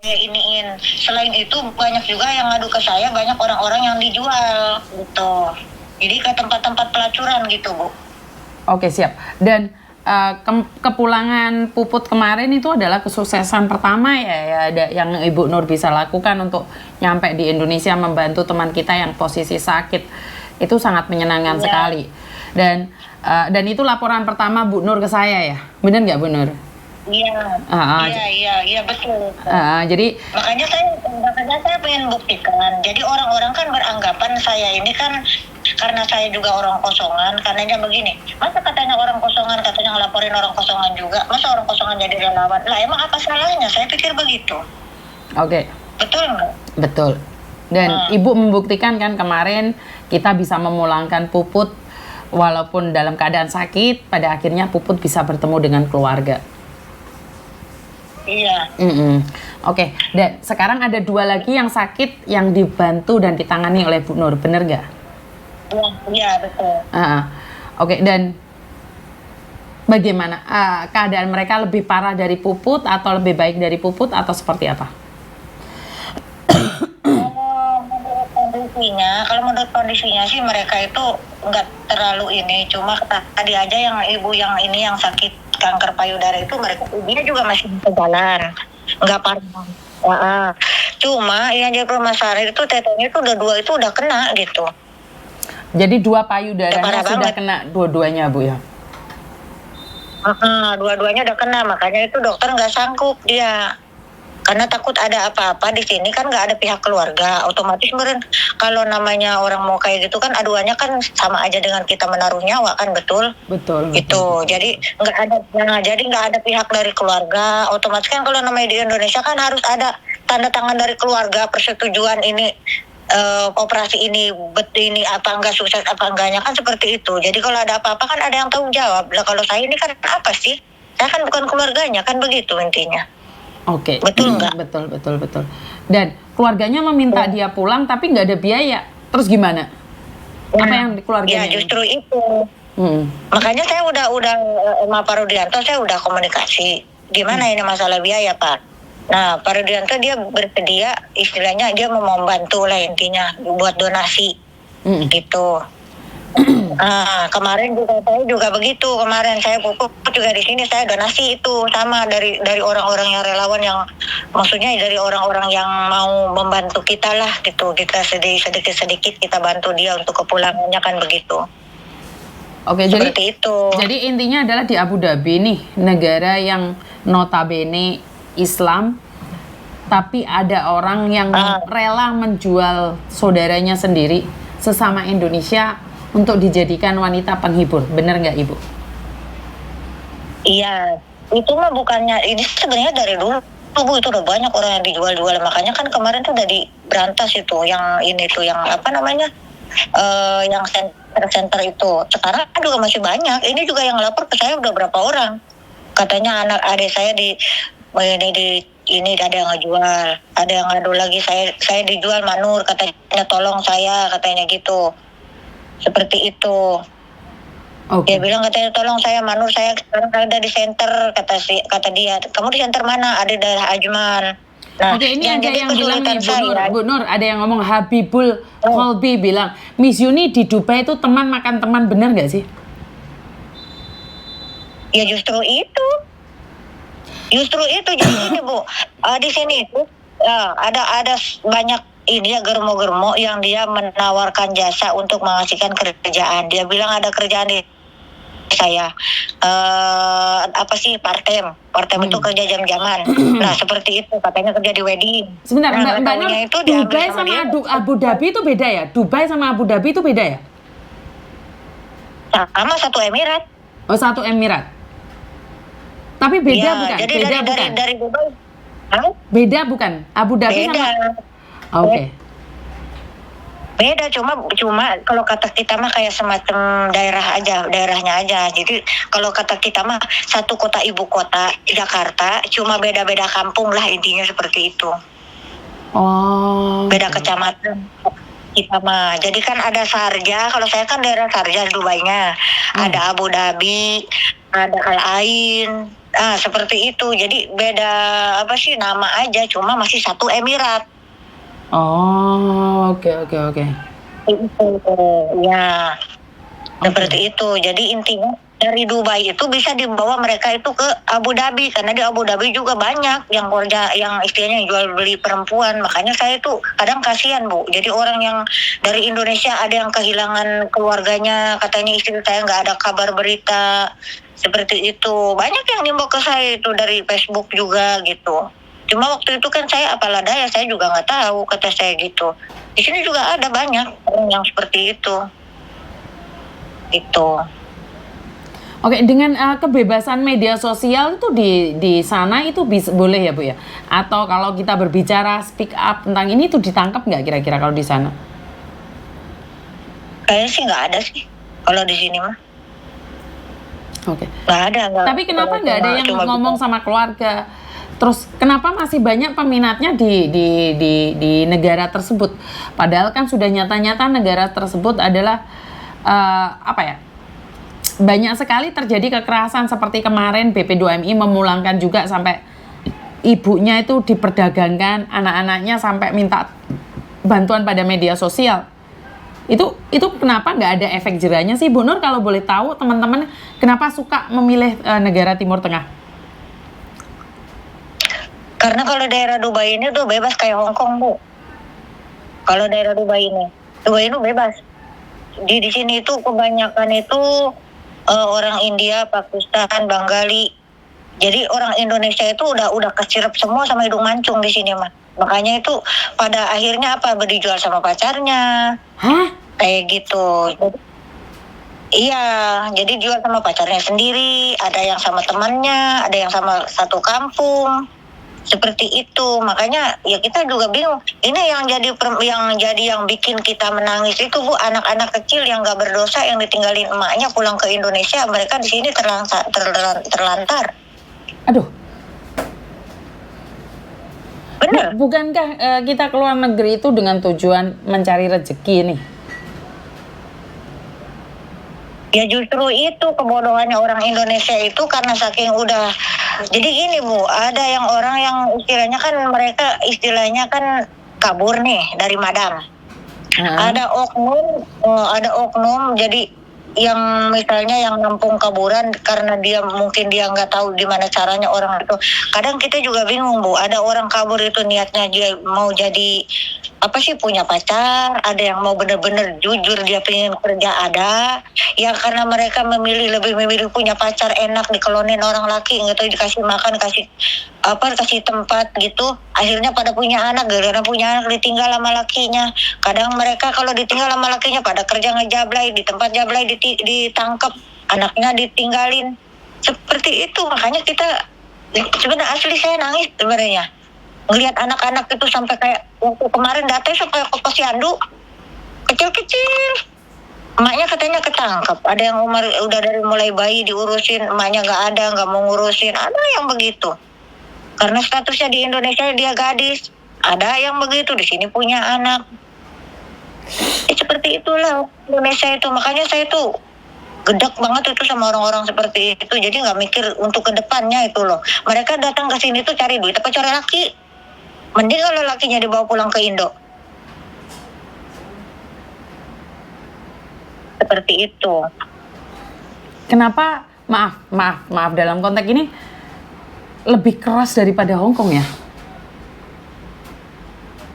iniin. Selain itu banyak juga yang ngadu ke saya, banyak orang-orang yang dijual gitu. Jadi ke tempat-tempat pelacuran gitu, Bu. Oke, siap. Dan kepulangan Puput kemarin itu adalah kesuksesan pertama ya yang Ibu Nur bisa lakukan untuk nyampe di Indonesia membantu teman kita yang posisi sakit. Itu sangat menyenangkan sekali. Dan itu laporan pertama Bu Nur ke saya ya. Benar nggak Bu Nur? Iya, betul. Jadi makanya saya pengen buktikan. Jadi orang-orang kan beranggapan saya ini kan karena saya juga orang kosongan, karenanya begini. Masa katanya orang kosongan, katanya ngelaporin orang kosongan juga. Masa orang kosongan jadi relawan? Lah emang apa salahnya? Saya pikir begitu. Oke. Betul nggak? Betul. Dan Ibu membuktikan kan kemarin kita bisa memulangkan Puput walaupun dalam keadaan sakit, pada akhirnya Puput bisa bertemu dengan keluarga. Iya. Oke. Dan sekarang ada 2 lagi yang sakit yang dibantu dan ditangani oleh Bu Nur, bener nggak? Iya, betul. Oke. Dan bagaimana keadaan mereka, lebih parah dari Puput atau lebih baik dari Puput atau seperti apa? Kalau menurut kondisinya sih mereka itu nggak terlalu ini, cuma tadi aja yang ibu yang ini yang sakit kanker payudara itu mereka dia juga masih bisa jalan, nggak parah. Cuma yang jadi permasalahan itu tetenya itu udah 2 itu udah kena gitu. Jadi 2 payudaranya sudah kena dua-duanya Bu ya? Dua-duanya udah kena, makanya itu dokter nggak sanggup dia. Karena takut ada apa-apa di sini kan nggak ada pihak keluarga, otomatis kalau namanya orang mau kayak gitu kan aduannya kan sama aja dengan kita menaruh nyawa kan, betul? Gitu. Jadi nggak ada pihak dari keluarga, otomatis kan kalau namanya di Indonesia kan harus ada tanda tangan dari keluarga persetujuan ini operasi ini apa enggak sukses apa enggaknya kan seperti itu. Jadi kalau ada apa-apa kan ada yang tanggung jawab. Lah kalau saya ini kan apa sih? Saya kan bukan keluarganya kan, begitu intinya. Oke. Betul nggak? Betul. Dan keluarganya meminta dia pulang tapi nggak ada biaya. Terus gimana? Apa yang di keluarganya? Ya justru itu. Makanya saya udah sama Pak Rudianto saya udah komunikasi. Gimana ini masalah biaya, Pak? Nah, Pak Rudianto dia bersedia, istilahnya dia mau membantu lah intinya buat donasi gitu. Kemarin juga saya juga begitu. Kemarin saya Puput juga di sini saya donasi itu sama dari orang-orang yang relawan yang maksudnya dari orang-orang yang mau membantu kita lah gitu. Kita sedikit kita bantu dia untuk kepulangannya kan begitu. Oke, seperti itu. Jadi intinya adalah di Abu Dhabi nih, negara yang notabene Islam, tapi ada orang yang rela menjual saudaranya sendiri sesama Indonesia untuk dijadikan wanita penghibur, benar nggak Ibu? Iya, itu mah bukannya ini sebenarnya dari dulu Bu, itu udah banyak orang yang dijual-jual, makanya kan kemarin tuh udah diberantas itu yang ini tuh yang apa namanya yang center itu. Sekarang juga masih banyak. Ini juga yang lapor ke saya udah berapa orang. Katanya anak adik saya ini ada yang ngejual, ada yang ngadu lagi saya dijual Manur, katanya tolong saya, katanya gitu. Seperti itu. Dia bilang katanya tolong saya Manur, saya sekarang ada di center, kata dia. Kamu di center mana? Ada di daerah Ajman. Nah, ini ada yang bilang nih Bu Nur, ada yang ngomong Habibul Kolbi bilang Miss Yuni di Dubai itu teman makan teman, benar nggak sih? Ya justru itu. Jadi ini Bu, di sini itu ada banyak ini ya germo-germo yang dia menawarkan jasa untuk menghasilkan kerjaan. Dia bilang ada kerjaan di saya apa sih part-time itu kerja jam-jaman. Nah seperti itu katanya kerja di wedding. Sebentar Mbak Nur, itu Dubai sama Abu Dhabi itu beda ya? Dubai sama Abu Dhabi itu beda ya? Sama, satu emirat. Oh, satu emirat. Tapi beda ya, bukan? Jadi beda bukan? Dari Dubai. Beda bukan? Abu Dhabi beda. Sama Oke. Beda, cuma kalau kata kita mah kayak semacam daerahnya aja. Jadi kalau kata kita mah satu kota ibu kota Jakarta, cuma beda-beda kampung lah intinya seperti itu. Beda kecamatan kita mah. Jadi kan ada Sharjah, kalau saya kan daerah Sharjah Dubainya. Ada Abu Dhabi, ada Al Ain, seperti itu. Jadi beda apa sih nama aja, cuma masih satu emirat. Oh, oke oke oke. Itu ya. Oke. Seperti itu. Jadi intinya dari Dubai itu bisa dibawa mereka itu ke Abu Dhabi, karena di Abu Dhabi juga banyak yang kerja, yang istilahnya jual beli perempuan. Makanya saya itu kadang kasihan, Bu. Jadi orang yang dari Indonesia ada yang kehilangan keluarganya, katanya istri saya nggak ada kabar berita, seperti itu. Banyak yang nimba ke saya itu dari Facebook juga gitu. Cuma waktu itu kan saya apalah daya, saya juga nggak tahu, kata saya gitu. Di sini juga ada banyak orang yang seperti itu. Itu. Oke, dengan kebebasan media sosial itu di sana itu boleh ya Bu ya? Atau kalau kita berbicara speak up tentang ini itu ditangkap nggak kira-kira kalau di sana? Kayaknya sih nggak ada sih kalau di sini mah. Oke. Nggak ada. Tapi kenapa nggak ada yang ngomong sama keluarga? Terus kenapa masih banyak peminatnya di negara tersebut? Padahal kan sudah nyata-nyata negara tersebut adalah apa ya? Banyak sekali terjadi kekerasan seperti kemarin BP2MI memulangkan juga sampai ibunya itu diperdagangkan, anak-anaknya sampai minta bantuan pada media sosial. Itu kenapa nggak ada efek jerahnya sih Bu Nur, kalau boleh tahu teman-teman kenapa suka memilih negara Timur Tengah? Karena kalau daerah Dubai ini tuh bebas kayak Hong Kong, Bu. Kalau daerah Dubai ini bebas. Di sini itu kebanyakan itu orang India, Pakistan, Bengali. Jadi orang Indonesia itu udah kesirep semua sama hidung mancung di sini mah. Makanya itu pada akhirnya apa, dijual sama pacarnya. Hah? Kayak gitu. Iya, jadi jual sama pacarnya sendiri, ada yang sama temannya, ada yang sama satu kampung. Seperti itu. Makanya ya kita juga bingung. Ini yang bikin kita menangis itu, Bu, anak-anak kecil yang gak berdosa yang ditinggalin emaknya pulang ke Indonesia, mereka di sini terlantar. Aduh. Benar. Bukankah kita keluar negeri itu dengan tujuan mencari rezeki nih? Ya justru itu kebodohannya orang Indonesia itu, karena saking udah. Jadi gini, Bu, ada yang orang yang mereka istilahnya kan kabur nih dari madang. Ada oknum jadi yang misalnya yang nampung kaburan karena mungkin dia nggak tahu gimana caranya orang itu. Kadang kita juga bingung, Bu, ada orang kabur itu niatnya dia mau jadi apa sih, punya pacar, ada yang mau bener-bener jujur dia pengen kerja, ada ya karena mereka lebih memilih punya pacar enak, dikelonin orang laki gitu, dikasih makan, kasih tempat gitu, akhirnya pada punya anak, gara-gara punya anak ditinggal sama lakinya. Kadang mereka kalau ditinggal sama lakinya pada kerja ngejablay, di tempat jablay ditangkap, anaknya ditinggalin. Seperti itu. Makanya kita sebenarnya asli saya nangis sebenarnya ngelihat anak-anak itu sampai kayak waktu kemarin datang sampai ke posyandu kecil-kecil, emaknya katanya ketangkap, ada yang udah dari mulai bayi diurusin, emaknya nggak mau ngurusin, ada yang begitu karena statusnya di Indonesia dia gadis, ada yang begitu di sini punya anak. Seperti itulah Indonesia itu. Makanya saya tuh gedek banget itu sama orang-orang seperti itu. Jadi nggak mikir untuk kedepannya itu loh. Mereka datang ke sini tuh cari duit apa cari laki? Mending kalau lakinya dibawa pulang ke Indo. Seperti itu. Kenapa maaf dalam konteks ini lebih keras daripada Hong Kong ya?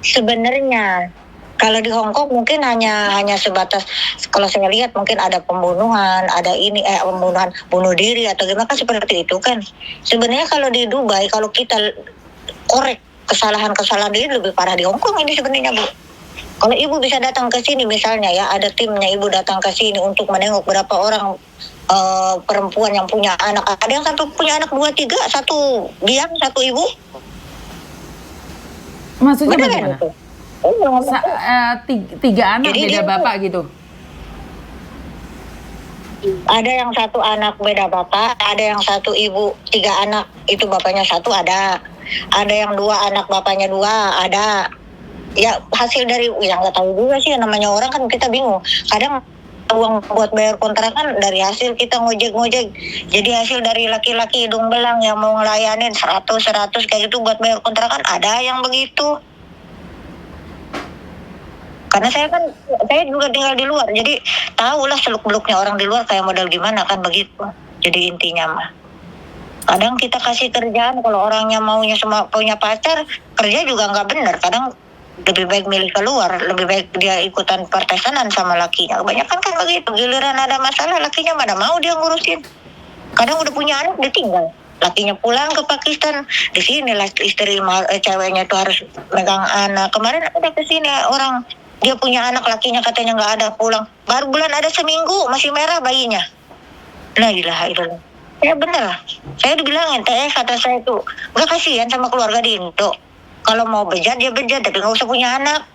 Sebenarnya kalau di Hong Kong mungkin hanya sebatas, kalau saya lihat mungkin ada pembunuhan, ada pembunuhan, bunuh diri atau gimana kan seperti itu kan. Sebenarnya kalau di Dubai, kalau kita korek kesalahan ini lebih parah di Hong Kong ini sebenarnya, Bu. Kalau ibu bisa datang ke sini misalnya ya, ada timnya ibu datang ke sini untuk menengok berapa orang perempuan yang punya anak. Ada yang satu punya anak 2, 3, satu biang, satu ibu. Maksudnya Benar bagaimana? itu? Tiga anak Jadi beda bapak gitu? Ada yang satu anak beda bapak, ada yang satu ibu 3 anak itu bapaknya satu, ada yang 2 anak bapaknya 2, ada. Ya hasil dari yang nggak tahu juga sih, namanya orang kan kita bingung. Kadang uang buat bayar kontrakan dari hasil kita ngojek-ngojek. Jadi hasil dari laki-laki hidung belang yang mau ngelayanin 100 kayak gitu buat bayar kontrakan, ada yang begitu. Karena saya juga tinggal di luar, jadi tahulah seluk-beluknya orang di luar kayak model gimana kan begitu. Jadi intinya mah. Kadang kita kasih kerjaan kalau orangnya maunya cuma punya pacar, kerja juga nggak benar. Kadang lebih baik milih keluar, lebih baik dia ikutan pertesanan sama lakinya. Kebanyakan kan begitu, giliran ada masalah lakinya mana mau dia ngurusin. Kadang udah punya anak ditinggal, lakinya pulang ke Pakistan, di sini lah istri ceweknya itu harus megang anak. Kemarin ada ke sini orang, dia punya anak, lakinya katanya nggak ada, pulang baru bulan ada seminggu masih merah bayinya. La ilaha illallah. Ya bener, saya dibilangin kata saya tuh nggak kasihan sama keluarga di Indo. Kalau mau bejat dia bejat, tapi nggak usah punya anak.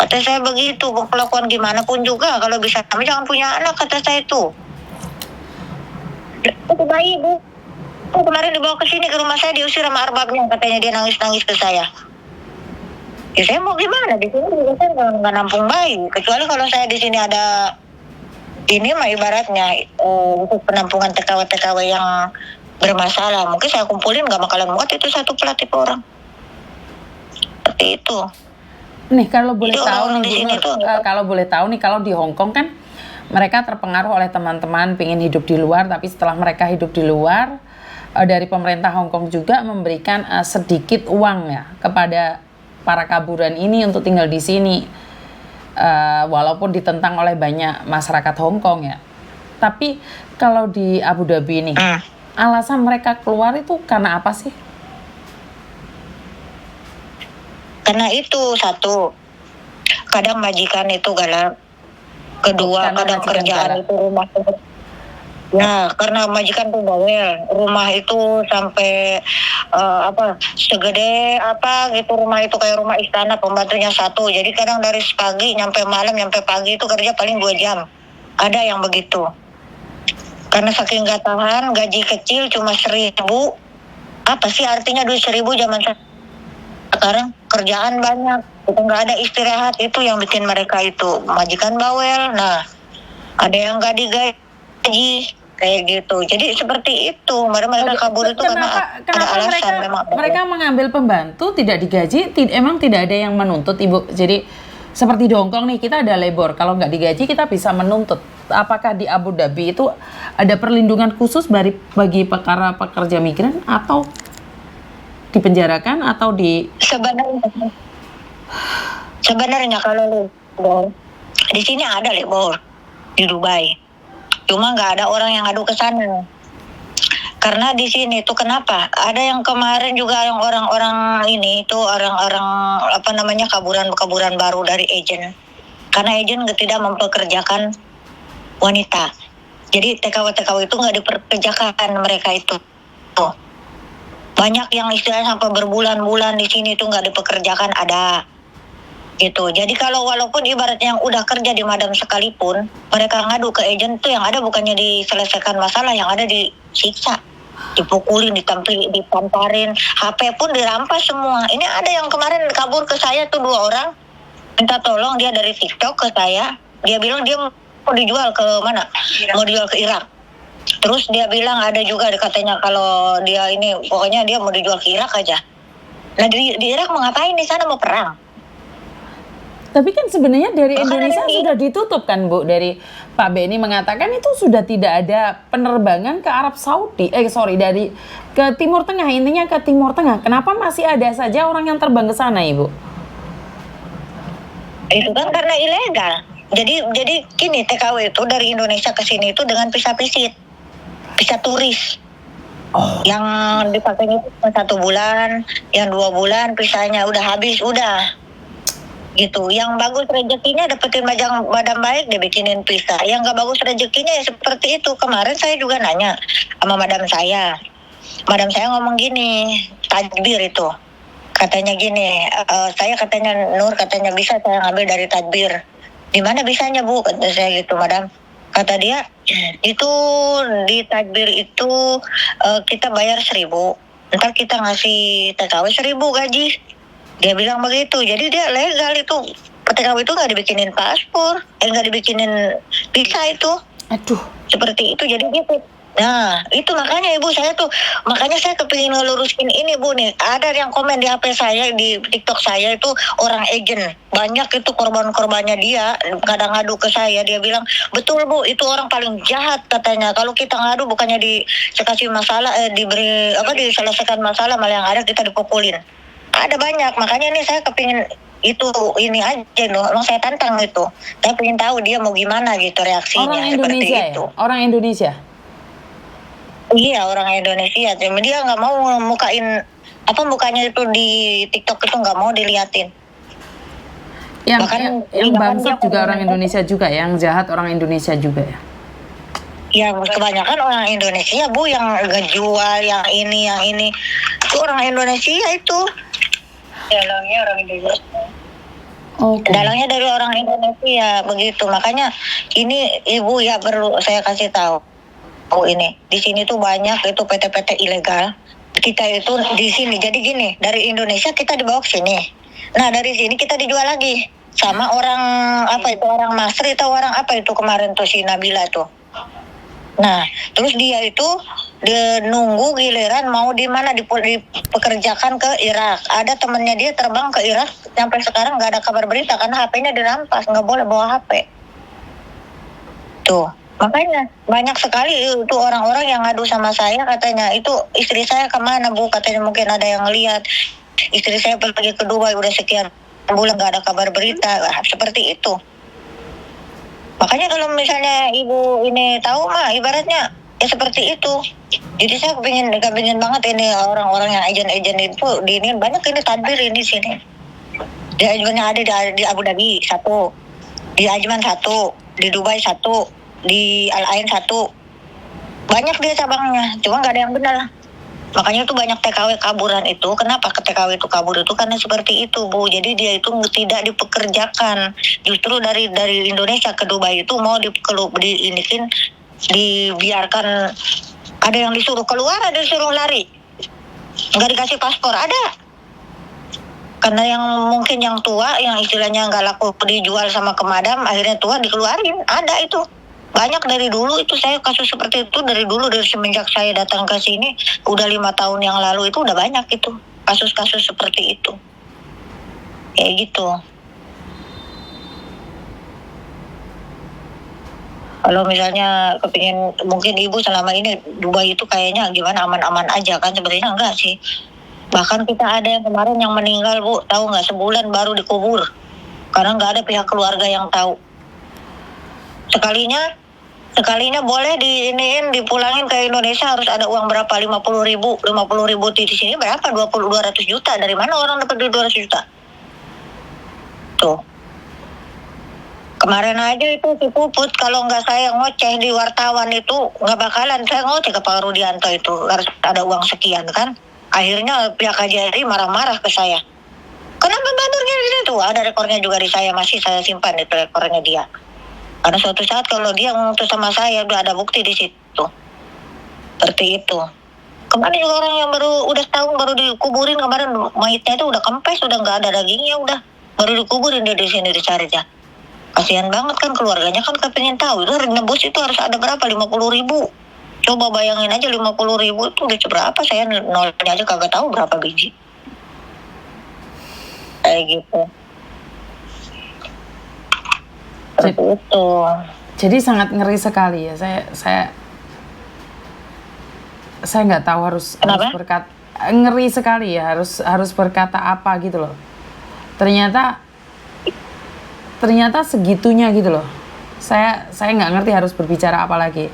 Kata saya begitu, kelakuan gimana pun juga kalau bisa tapi jangan punya anak, kata saya itu. Itu bayi bu, kemarin dibawa ke sini ke rumah saya, diusir sama arbabnya, katanya dia nangis-nangis ke saya. Ya saya mau gimana, di sini juga saya nggak nampung bayi, kecuali kalau saya di sini ada ini mah ibaratnya untuk penampungan TKW yang bermasalah, mungkin saya kumpulin nggak bakalan muat itu satu plat itu orang. Seperti itu. Nih kalau boleh Jadi tahu orang-orang nih di Bu sini Nur, tuh kalau boleh tahu nih, kalau di Hong Kong kan mereka terpengaruh oleh teman-teman pengen hidup di luar, tapi setelah mereka hidup di luar, dari pemerintah Hong Kong juga memberikan sedikit uang ya kepada para kaburan ini untuk tinggal di sini, walaupun ditentang oleh banyak masyarakat Hong Kong ya. Tapi kalau di Abu Dhabi ini, alasan mereka keluar itu karena apa sih? karena itu satu, kadang majikan itu galak, kedua Karena kadang majikan kerjaan galak. itu rumah. Nah, karena majikan tuh bawel, rumah itu sampai segede apa gitu, rumah itu kayak rumah istana, pembantunya satu. Jadi kadang dari pagi nyampe malam, nyampe pagi itu kerja paling 2 jam. Ada yang begitu. Karena saking gak tahan, gaji kecil cuma 1.000. Apa sih artinya duit 1.000 zaman sekarang? Kerjaan banyak, itu nggak ada istirahat, itu yang bikin mereka itu majikan bawel. Nah, ada yang nggak digaji kayak gitu. Jadi seperti itu, mereka kabur itu karena ada alasan memang. Mereka mengambil pembantu tidak digaji, emang tidak ada yang menuntut Ibu. Jadi seperti di Hong Kong nih, kita ada labor, kalau nggak digaji kita bisa menuntut. Apakah di Abu Dhabi itu ada perlindungan khusus bagi para pekerja migran, atau dipenjarakan atau di Sebenarnya kalau labor di sini ada labor di Dubai, cuma nggak ada orang yang ngadu ke sana. Karena di sini tuh kenapa? Ada yang kemarin juga yang orang-orang ini tuh orang-orang kaburan baru dari agen. Karena agen tidak mempekerjakan wanita. Jadi TKW itu nggak dipekerjakan mereka itu. Tuh. Banyak yang istilahnya sampai berbulan-bulan di sini tuh nggak dipekerjakan ada. Gitu. Jadi kalau walaupun ibaratnya yang udah kerja di madam sekalipun, mereka ngadu ke agen tuh yang ada bukannya diselesaikan masalah, yang ada disiksa, dipukulin, ditamparin, HP pun dirampas semua. Ini ada yang kemarin kabur ke saya tuh 2 orang, minta tolong, dia dari TikTok ke saya, dia bilang dia mau dijual ke mana? Mau dijual ke Irak. Terus dia bilang ada juga katanya kalau dia ini pokoknya dia mau dijual ke Irak aja. Nah di Irak mau ngapain, di sana mau perang? Tapi kan sebenarnya dari Indonesia sudah ditutup kan Bu, dari Pak Benny mengatakan itu sudah tidak ada penerbangan ke Arab Saudi, dari ke Timur Tengah, intinya ke Timur Tengah. Kenapa masih ada saja orang yang terbang ke sana Ibu? Itu kan karena ilegal. Jadi gini, TKW itu dari Indonesia ke sini itu dengan visa turis. Yang dipakainya itu 1 bulan, yang 2 bulan visanya udah habis, udah. Gitu. Yang bagus rezekinya dapetin badan baik, dibikinin visa. Yang gak bagus rezekinya ya seperti itu. Kemarin saya juga nanya sama madam saya. Madam saya ngomong gini, tadbir itu. Katanya gini, saya katanya Nur katanya bisa saya ngambil dari tadbir. Di mana bisanya Bu? Kata saya gitu, madam. Kata dia, itu di tadbir itu kita bayar 1.000. Ntar kita ngasih TKW 1.000 gaji. Dia bilang begitu, jadi dia legal itu. PTKW itu nggak dibikinin paspor, nggak dibikinin visa itu. Aduh. Seperti itu, jadi gitu. Nah, itu makanya Ibu saya tuh, makanya saya kepingin ngelurusin ini Bu nih. Ada yang komen di HP saya, di TikTok saya itu orang agent. Banyak itu korban-korbannya dia, kadang ngadu ke saya, dia bilang, betul Bu, itu orang paling jahat katanya. Kalau kita ngadu bukannya dikasih masalah, diberi, diselesaikan masalah, malah yang ada kita dipukulin. Ada banyak, makanya nih saya kepingin itu ini aja loh, emang saya tantang itu. Saya pengen tahu dia mau gimana gitu reaksinya. Orang seperti Indonesia itu. ya? Orang Indonesia? Iya, orang Indonesia. Cuma dia nggak mau mukain mukanya itu di TikTok itu nggak mau diliatin. Yang bangsat juga orang Indonesia juga, yang jahat orang Indonesia juga ya? Ya kebanyakan orang Indonesia Bu, yang ngejual yang ini itu orang Indonesia itu. Dalangnya orang Indonesia. Oke. Dalangnya dari orang Indonesia begitu. Makanya ini Ibu ya perlu saya kasih tahu. Oh ini di sini tuh banyak itu PT-PT ilegal. Kita itu di sini jadi gini, dari Indonesia kita dibawa ke sini. Nah dari sini kita dijual lagi sama orang orang Masri atau orang itu kemarin tuh si Nabila tuh. Nah terus dia itu nunggu giliran mau di mana dipekerjakan ke Irak. Ada temennya dia terbang ke Irak, sampai sekarang nggak ada kabar berita karena HP-nya dirampas, nggak boleh bawa HP. Tuh. Makanya banyak sekali itu orang-orang yang ngadu sama saya, katanya itu istri saya kemana Bu, katanya mungkin ada yang ngelihat istri saya pergi ke Dubai udah sekian bulan nggak ada kabar berita. Seperti itu. Makanya kalau misalnya Ibu ini tahu mah ibaratnya ya seperti itu. Jadi saya kepingin banget ini orang-orang yang agen-agen itu ini banyak ini tadbir ini sini. Di agennya ada di Abu Dhabi 1, di Ajman 1, di Dubai 1, di Al Ain 1, banyak dia cabangnya, cuma nggak ada yang benar. Makanya itu banyak TKW kaburan itu. Kenapa ke TKW itu kabur itu? Karena seperti itu Bu. Jadi dia itu tidak dipekerjakan. Justru dari Indonesia ke Dubai itu mau dibiarkan. Ada yang disuruh keluar, ada yang disuruh lari, nggak dikasih paspor, ada. Karena yang mungkin yang tua, yang istilahnya nggak laku dijual sama kemadam, akhirnya tua dikeluarin, ada itu. Banyak dari dulu itu saya kasus seperti itu dari semenjak saya datang ke sini udah 5 tahun yang lalu itu udah banyak itu kasus-kasus seperti itu kayak gitu. Kalau misalnya kepingin mungkin Ibu selama ini Dubai itu kayaknya gimana aman-aman aja kan, sebenarnya enggak sih. Bahkan kita ada yang kemarin yang meninggal Bu, tahu nggak, sebulan baru dikubur karena nggak ada pihak keluarga yang tahu. Sekalinya boleh dipulangin ke Indonesia harus ada uang berapa, 50.000 di sini berapa, 200 juta. Dari mana orang dapat 200 juta? Tuh. Kemarin aja itu si Puput, kalau nggak saya ngoceh di wartawan itu nggak bakalan saya ngoceh ke Pak Rudianto itu harus ada uang sekian kan. Akhirnya pihak KJRI marah-marah ke saya. Kenapa bandurnya di situ? Ada rekornya juga di saya, masih saya simpan itu rekornya dia. Karena suatu saat kalau dia ngutus sama saya udah ada bukti di situ. Seperti itu. Kemarin juga orang yang udah setahun baru dikuburin kemarin, mayatnya itu udah kempes, udah nggak ada dagingnya, udah baru dikuburin dia di sini di Sharjah. Kasihan banget kan keluarganya kan kepingin tahu itu nebus itu harus ada berapa, 50.000. Coba bayangin aja 50.000 itu udah berapa, saya nolnya aja kagak tahu berapa biji. Kayak gitu. Seperti itu. Jadi sangat ngeri sekali ya. Saya nggak tahu harus berkata, ngeri sekali ya, harus berkata apa gitu loh. Ternyata segitunya gitu loh. Saya nggak ngerti harus berbicara apa lagi.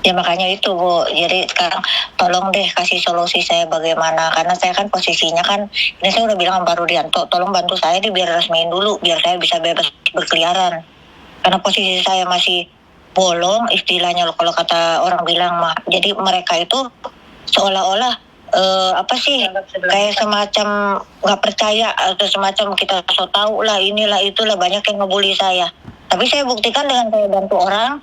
Ya makanya itu Bu, jadi sekarang tolong deh kasih solusi saya bagaimana, karena saya kan posisinya kan, ini saya udah bilang sama Pak Rudianto, tolong bantu saya biar resmiin dulu, biar saya bisa bebas berkeliaran. Karena posisi saya masih bolong, istilahnya kalau kata orang bilang mah. Jadi mereka itu seolah-olah kayak semacam nggak percaya atau semacam kita so tahu lah inilah itulah, banyak yang ngebully saya. Tapi saya buktikan dengan saya bantu orang.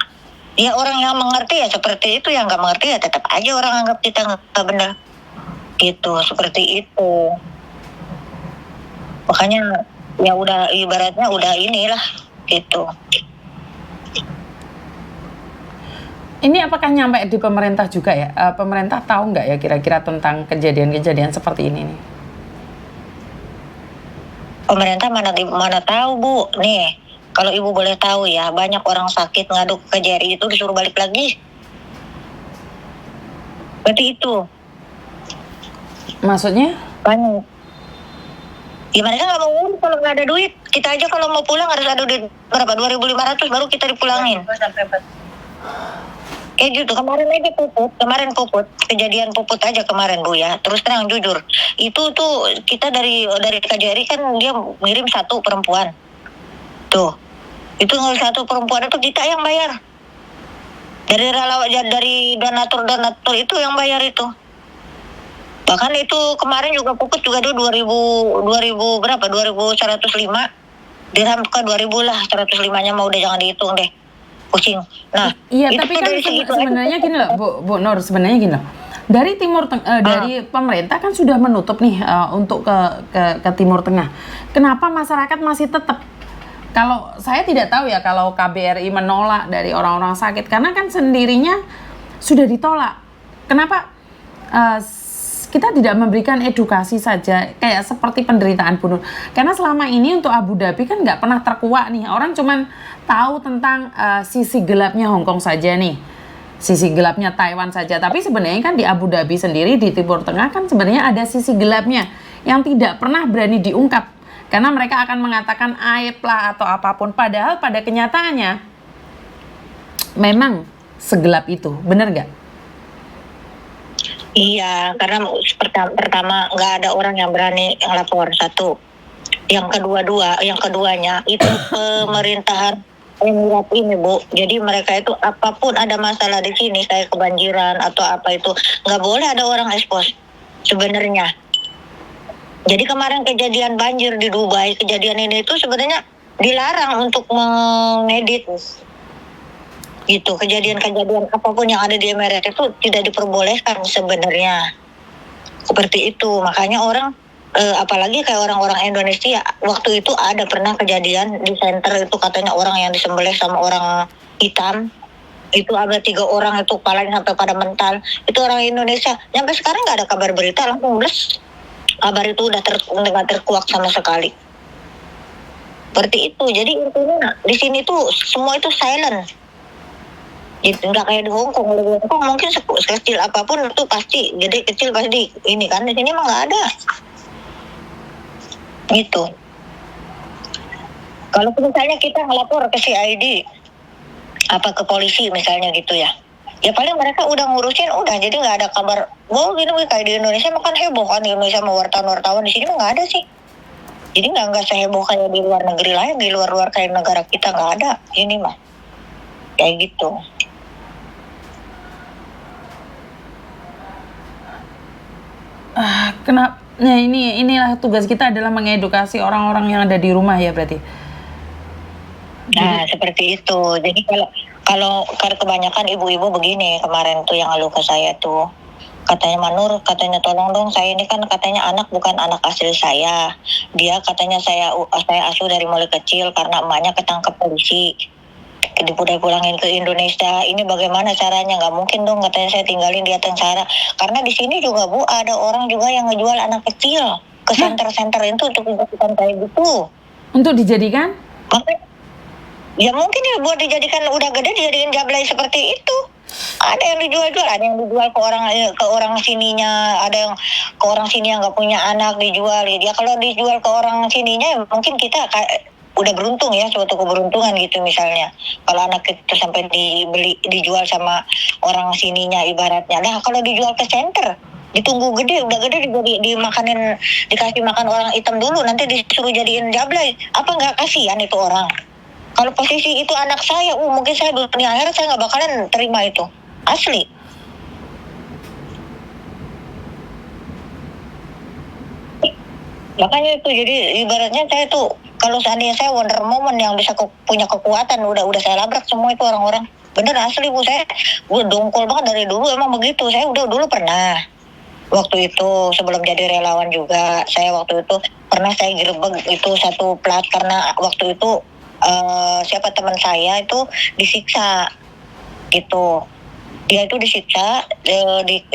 Ya orang yang mengerti ya seperti itu, yang nggak mengerti ya tetap aja orang anggap kita nggak benar. Gitu, seperti itu. Makanya ya udah ibaratnya udah inilah gitu. Ini apakah nyampe di pemerintah juga ya? Pemerintah tahu nggak ya kira-kira tentang kejadian-kejadian seperti ini nih? Pemerintah mana tahu Bu. Nih, kalau Ibu boleh tahu ya, banyak orang sakit ngadu ke Kejari itu disuruh balik lagi. Berarti itu. Maksudnya? Banyak. Ya mereka nggak mau ngurus kalau nggak ada duit. Kita aja kalau mau pulang harus ada duit berapa? 2.500 baru kita dipulangin. Kayak gitu, kemarin puput, kejadian puput aja kemarin Bu ya. Terus terang jujur, itu tuh kita dari KJRI kan dia ngirim 1 perempuan. Tuh, itu satu perempuan itu kita yang bayar. Dari relawan, dari donatur itu yang bayar itu. Bahkan itu kemarin juga puput juga dulu 2000 berapa? 2105 dirham ke 2000 lah, 105-nya mau udah jangan dihitung deh. Pusing. Nah, iya, tapi kan sebenarnya gini loh, Bu Nur, sebenarnya gini loh. Dari dari pemerintah kan sudah menutup nih untuk ke Timur Tengah. Kenapa masyarakat masih tetap? Kalau saya tidak tahu ya kalau KBRI menolak dari orang-orang sakit karena kan sendirinya sudah ditolak. Kenapa kita tidak memberikan edukasi saja kayak seperti penderitaan bunuh? Karena selama ini untuk Abu Dhabi kan nggak pernah terkuak nih. Orang cuman tahu tentang sisi gelapnya Hong Kong saja nih, sisi gelapnya Taiwan saja. Tapi sebenarnya kan di Abu Dhabi sendiri di Timur Tengah kan sebenarnya ada sisi gelapnya yang tidak pernah berani diungkap karena mereka akan mengatakan aib lah atau apapun. Padahal pada kenyataannya memang segelap itu, benar nggak? Iya, karena pertama nggak ada orang yang berani lapor, 1. Yang keduanya itu pemerintahan Emirat ini Bu. Jadi mereka itu apapun ada masalah di sini kayak kebanjiran atau apa itu nggak boleh ada orang ekspos sebenarnya. Jadi kemarin kejadian banjir di Dubai, kejadian ini itu sebenarnya dilarang untuk mengedit gitu. Kejadian-kejadian apapun yang ada di Emirat itu tidak diperbolehkan sebenarnya. Seperti itu. Makanya orang apalagi kayak orang-orang Indonesia, waktu itu ada pernah kejadian di center itu katanya orang yang disembelih sama orang hitam. Itu ada 3 orang itu kepalanya sampai pada mental. Itu orang Indonesia. Sampai sekarang nggak ada kabar berita, langsung kabar itu udah nggak terkuak sama sekali. Seperti itu. Jadi intinya di sini tuh semua itu silent. Gitu, nggak kayak di Hong Kong. Di Hong Kong mungkin sekecil apapun itu pasti gede kecil pasti ini kan, di sini mah nggak ada. Gitu. Kalau misalnya kita ngelapor ke CID apa ke polisi misalnya gitu ya paling mereka udah ngurusin udah, jadi nggak ada kabar gini kayak di Indonesia makan heboh kan, di Indonesia sama wartawan di sini mah nggak ada sih. Jadi nggak seheboh kayak di luar negeri lain, di luar kayak negara kita nggak ada ini mah kayak gitu. Kenapa? Nah inilah tugas kita adalah mengedukasi orang-orang yang ada di rumah ya berarti. Nah seperti itu. Jadi kalau kebanyakan ibu-ibu begini kemarin tuh yang lalu ke saya tuh katanya Manur, katanya tolong dong saya ini kan katanya anak bukan anak asli saya. Dia katanya saya asuh dari mulai kecil karena emaknya ketangkep polisi. Dipulangin ke Indonesia, ini bagaimana caranya? Nggak mungkin dong katanya saya tinggalin dia sengsara. Karena di sini juga Bu ada orang juga yang ngejual anak kecil ke center-center itu untuk dijadikan kayak gitu. Untuk dijadikan? Makanya, ya mungkin ya buat dijadikan udah gede dijadikan jablay seperti itu. Ada yang dijual-jual, ada yang dijual ke orang sininya, ada yang ke orang sini yang nggak punya anak dijual. Ya kalau dijual ke orang sininya ya mungkin kita udah beruntung ya, suatu keberuntungan gitu misalnya. Kalau anak itu sampai dijual sama orang sininya ibaratnya. Nah kalau dijual ke center, ditunggu gede, udah gede dimakanin, dikasih makan orang hitam dulu, nanti disuruh jadiin jablay. Apa nggak kasihan itu orang? Kalau posisi itu anak saya, mungkin saya dunia akhirat saya nggak bakalan terima itu. Asli. Makanya itu jadi ibaratnya saya tuh kalau seandainya saya Wonder Woman yang bisa punya kekuatan udah saya labrak semua itu orang-orang. Bener asli Bu, saya dongkol banget dari dulu emang begitu. Saya udah dulu pernah waktu itu sebelum jadi relawan juga. Saya waktu itu pernah saya gerebek itu satu plat karena waktu itu siapa teman saya itu disiksa gitu. Dia itu disiksa,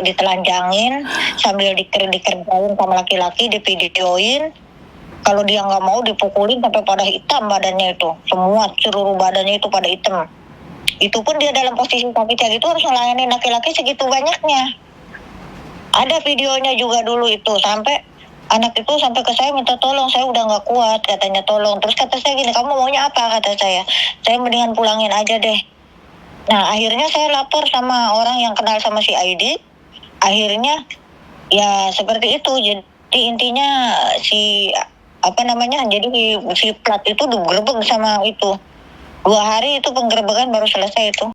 ditelanjangin sambil dikerjain sama laki-laki, divideoin. Kalau dia nggak mau dipukulin sampai pada hitam badannya itu, semua seluruh badannya itu pada hitam. Itu pun dia dalam posisi sakit kayak gitu harus ngelayanin laki-laki segitu banyaknya. Ada videonya juga dulu itu, sampai anak itu sampai ke saya minta tolong, saya udah nggak kuat katanya tolong. Terus kata saya gini, kamu maunya apa, kata saya mendingan pulangin aja deh. Nah akhirnya saya lapor sama orang yang kenal sama si ID. Akhirnya ya seperti itu. Jadi intinya si apa namanya, jadi si plat itu digerebek sama itu. 2 hari itu penggerebekan baru selesai itu.